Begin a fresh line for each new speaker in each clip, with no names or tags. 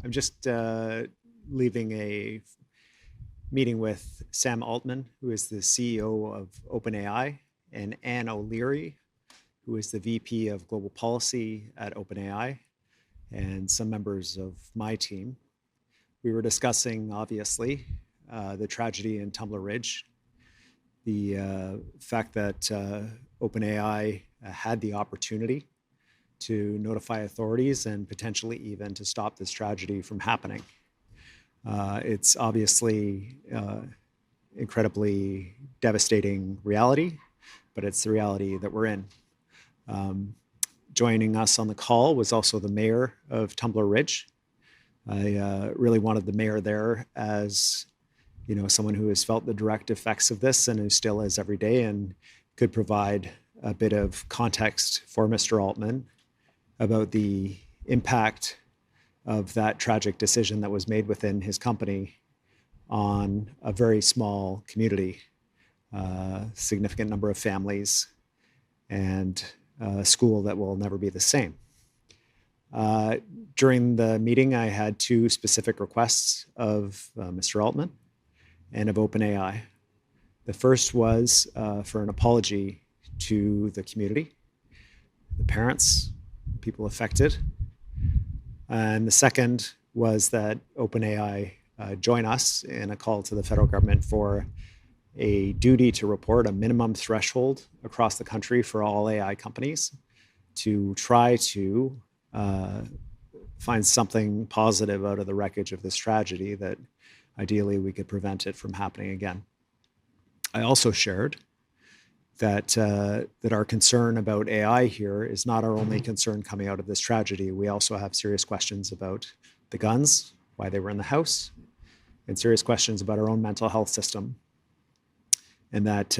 I'm just leaving a meeting with Sam Altman, who is the CEO of OpenAI, and Anne O'Leary, who is the VP of Global Policy at OpenAI, and some members of my team. We were discussing, obviously, the tragedy in Tumbler Ridge, the fact that OpenAI had the opportunity to notify authorities and potentially even to stop this tragedy from happening. It's obviously incredibly devastating reality, but it's the reality that we're in. Joining us on the call was also the mayor of Tumbler Ridge. I really wanted the mayor there as, someone who has felt the direct effects of this and who still is every day and could provide a bit of context for Mr. Altman about the impact of that tragic decision that was made within his company on a very small community, significant number of families, and a school that will never be the same. During the meeting, I had two specific requests of Mr. Altman and of OpenAI. The first was for an apology to the community, the parents, people affected. And the second was that OpenAI join us in a call to the federal government for a duty to report a minimum threshold across the country for all AI companies to try to find something positive out of the wreckage of this tragedy that ideally we could prevent it from happening again. I also shared that our concern about AI here is not our only concern coming out of this tragedy. We also have serious questions about the guns, why they were in the house, and serious questions about our own mental health system, and that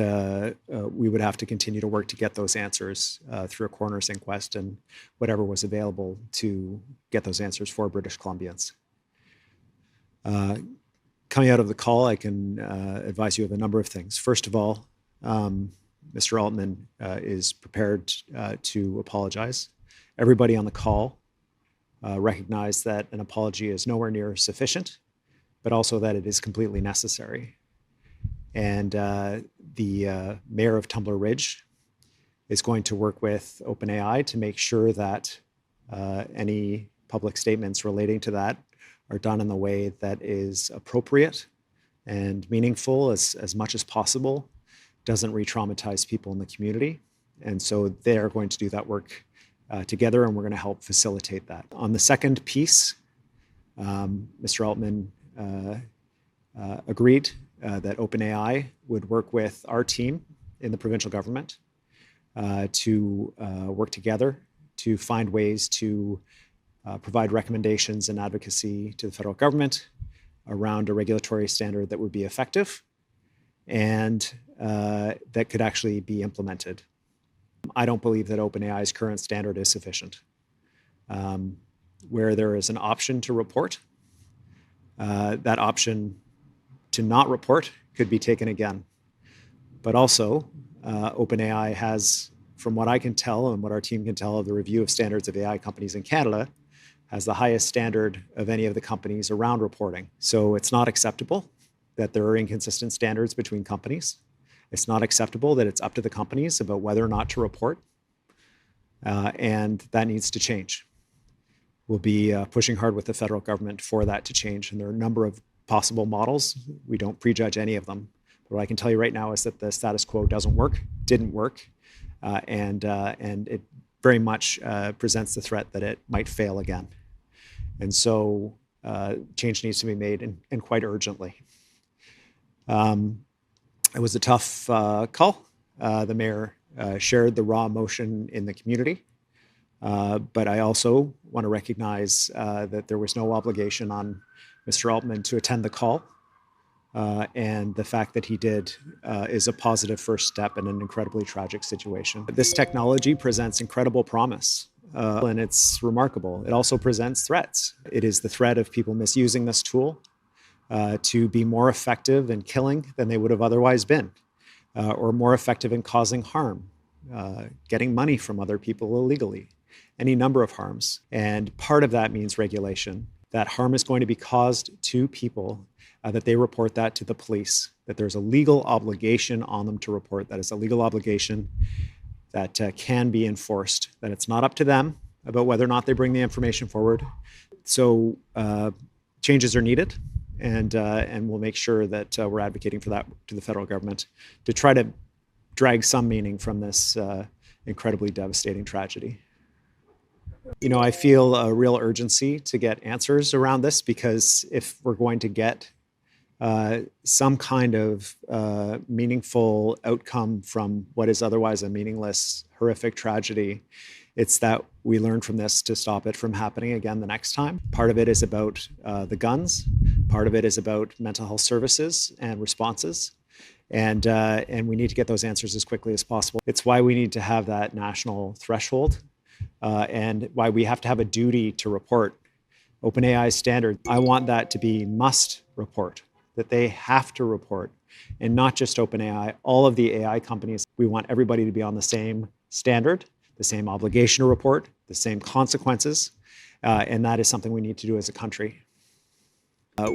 we would have to continue to work to get those answers through a coroner's inquest and whatever was available to get those answers for British Columbians. Coming out of the call, I can advise you of a number of things. First of all, Mr. Altman is prepared to apologize. Everybody on the call recognized that an apology is nowhere near sufficient, but also that it is completely necessary. And the mayor of Tumbler Ridge is going to work with OpenAI to make sure that any public statements relating to that are done in the way that is appropriate and meaningful as much as possible, doesn't re-traumatize people in the community. And so they're going to do that work together, and we're going to help facilitate that. On the second piece, Mr. Altman agreed that OpenAI would work with our team in the provincial government to work together to find ways to provide recommendations and advocacy to the federal government around a regulatory standard that would be effective and that could actually be implemented. I don't believe that OpenAI's current standard is sufficient. Where there is an option to report, that option to not report could be taken again. But also, OpenAI has, from what I can tell and what our team can tell of the review of standards of AI companies in Canada, has the highest standard of any of the companies around reporting. So it's not acceptable that there are inconsistent standards between companies. It's not acceptable that it's up to the companies about whether or not to report. And that needs to change. We'll be pushing hard with the federal government for that to change. And there are a number of possible models. We don't prejudge any of them. But what I can tell you right now is that the status quo didn't work, and it very much presents the threat that it might fail again. And so change needs to be made, and quite urgently. It was a tough call. The mayor shared the raw emotion in the community. But I also want to recognize that there was no obligation on Mr. Altman to attend the call. And the fact that he did is a positive first step in an incredibly tragic situation. This technology presents incredible promise, and it's remarkable. It also presents threats. It is the threat of people misusing this tool to be more effective in killing than they would have otherwise been, or more effective in causing harm, getting money from other people illegally, any number of harms. And part of that means regulation. that harm is going to be caused to people, that they report that to the police, that there's a legal obligation on them to report. That is a legal obligation that can be enforced, that it's not up to them about whether or not they bring the information forward. So changes are needed, and we'll make sure that we're advocating for that to the federal government to try to drag some meaning from this incredibly devastating tragedy. You know, I feel a real urgency to get answers around this, because if we're going to get some kind of meaningful outcome from what is otherwise a meaningless, horrific tragedy, it's that we learn from this to stop it from happening again the next time. Part of it is about the guns. Part of it is about mental health services and responses. And we need to get those answers as quickly as possible. It's why we need to have that national threshold, and why we have to have a duty to report. OpenAI standard, I want that to be must report, that they have to report, and not just OpenAI, all of the AI companies. We want everybody to be on the same standard, the same obligation to report, the same consequences, and that is something we need to do as a country.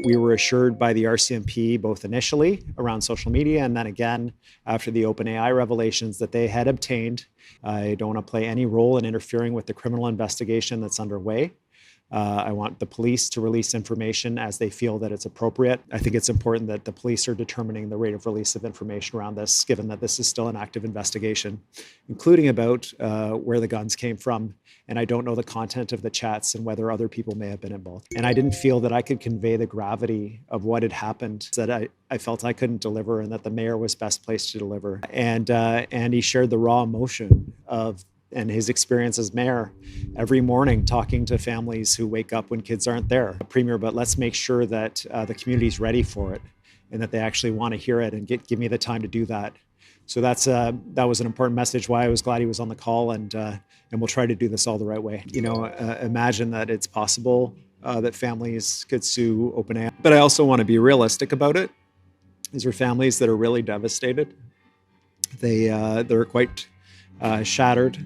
We were assured by the RCMP, both initially around social media and then again after the OpenAI revelations, that they had obtained. I don't want to play any role in interfering with the criminal investigation that's underway. I want the police to release information as they feel that it's appropriate. I think it's important that the police are determining the rate of release of information around this, given that this is still an active investigation, including about where the guns came from. And I don't know the content of the chats and whether other people may have been involved. And I didn't feel that I could convey the gravity of what had happened, that I felt I couldn't deliver, and that the mayor was best placed to deliver. And he shared the raw emotion of and his experience as mayor every morning, talking to families who wake up when kids aren't there. Premier, but let's make sure that the community's ready for it, and that they actually want to hear it, and give me the time to do that. So that was an important message. Why I was glad he was on the call, and we'll try to do this all the right way. You know, imagine that it's possible that families could sue OpenAI, but I also want to be realistic about it. These are families that are really devastated. They're quite shattered.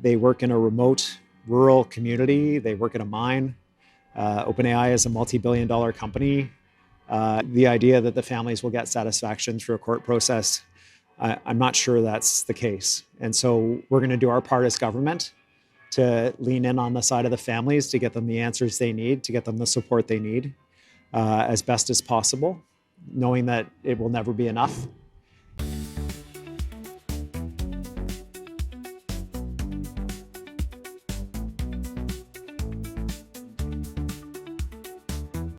They work in a remote rural community. They work at a mine. OpenAI is a multi-billion-dollar company. The idea that the families will get satisfaction through a court process, I'm not sure that's the case. And so we're going to do our part as government to lean in on the side of the families, to get them the answers they need, to get them the support they need as best as possible, knowing that it will never be enough.